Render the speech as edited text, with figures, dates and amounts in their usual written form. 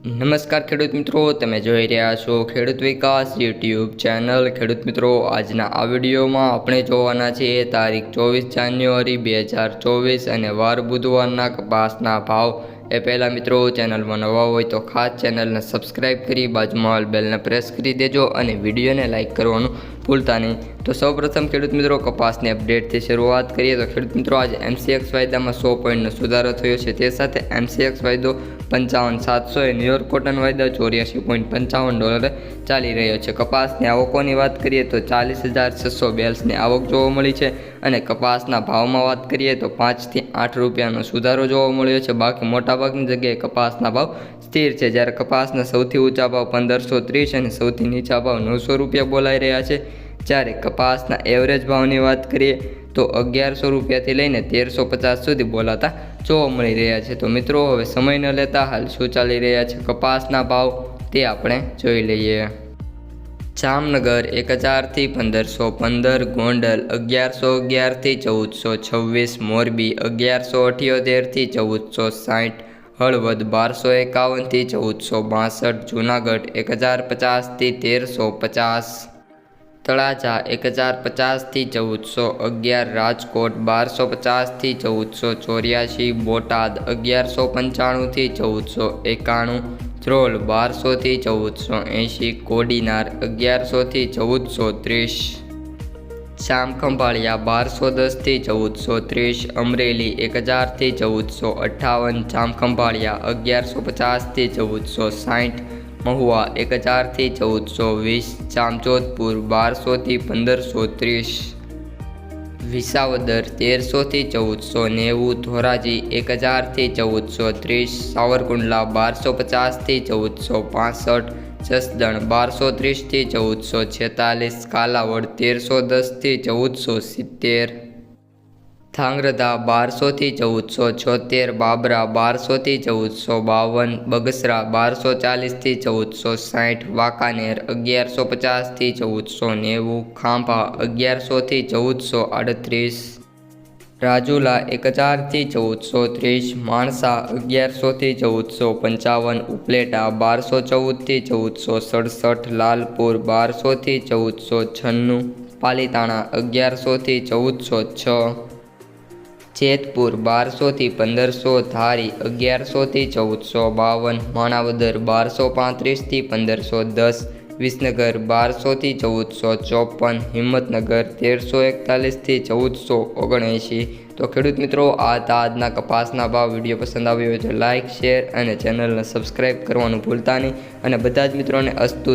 નમસ્કાર ખેડૂત મિત્રો, તમે જોઈ રહ્યા છો ખેડૂત વિકાસ યુટ્યુબ ચેનલ। ખેડૂત મિત્રો, આજના આ વિડીયોમાં આપણે જોવાના છીએ તારીખ 24 જાન્યુઆરી 2024 અને વાર બુધવારના કપાસના ભાવ। એ પહેલાં મિત્રો, ચેનલમાં નવા હોય તો ખાસ ચેનલને સબસ્ક્રાઈબ કરી બાજુમાં બેલને પ્રેસ કરી દેજો અને વિડીયોને લાઇક કરવાનું ભૂલતા નહીં। તો સૌપ્રથમ ખેડૂત મિત્રો, કપાસની અપડેટથી શરૂઆત કરીએ તો ખેડૂત મિત્રો, આજે MCX વાયદામાં 100 પોઈન્ટનો સુધારો થયો છે। તે સાથે MCX વાયદો 55,700 ન્યુયોર્ક કોટન વાયદો $84.55 ચાલી રહ્યો છે। કપાસની આવકોની વાત કરીએ તો 40,600 બેલ્સની આવક જોવા મળી છે અને કપાસના ભાવમાં વાત કરીએ તો 5 થી 8 રૂપિયાનો સુધારો જોવા મળ્યો છે। બાકી મોટાભાગની જગ્યાએ કપાસના ભાવ સ્થિર છે, જ્યારે કપાસના સૌથી ઊંચા ભાવ 1530 અને સૌથી નીચા ભાવ 900 રૂપિયા બોલાઈ રહ્યા છે। જ્યારે કપાસના એવરેજ ભાવની વાત કરીએ તો 1100 રૂપિયાથી લઈને 1350 સુધી બોલાતા જોવા મળી રહ્યા છે। તો મિત્રો, હવે સમય ન લેતા હાલ શું ચાલી રહ્યા છે કપાસના ભાવ તે આપણે જોઈ લઈએ। જામનગર 1000 થી 1515, ગોંડલ 1111 થી 1426, મોરબી 1178 થી 1460, હળવદ 1251 થી 1462, જૂનાગઢ 1050 થી 1350, તળાજા 1050 થી 1411, રાજકોટ 1250 થી 1484, બોટાદ 1195 થી 1491, ધ્રોલ 1200 થી 1480, કોડીનાર 1100 થી 1430, જામખંભાળિયા 1210 થી 1430, અમરેલી 1000 થી 1458, જામખંભાળિયા 1150 થી 1460, મહુવા 1000 થી 1420, જામજોધપુર 1200 થી 1530, વિસાવદર 1300 થી 1490, ધોરાજી 1000 થી 1430, સાવરકુંડલા 1250 થી 1465, જસદણ 1230 થી 1446, કાલાવડ 1310 થી 1470, ધાંગ્રધા 1200 થી 1476, બાબરા 1200 થી 1452, બગસરા 1240 થી 1460, વાંકાનેર 1150 થી 1490, ખાંભા 1100 થી 1438, રાજુલા 1000 થી 1430, માણસા 1100 થી 1455, ઉપલેટા 1214 થી 1467, લાલપુર 1200 થી 1496, પાલીતાણા 1100 થી 1406, જેતપુર 1200 થી 1500, ધારી 1100 થી 1452, માણાવદર 1235 થી 1510, વિસનગર 1200 થી 1454, હિંમતનગર 1341 થી 1479। તો ખેડૂત મિત્રો, આ હતા આજના કપાસના ભાવ। વિડીયો પસંદ આવ્યો હોય તો લાઇક, શેર અને ચેનલને સબસ્ક્રાઈબ કરવાનું ભૂલતા નહીં અને બધા જ મિત્રોને અસ્તુ।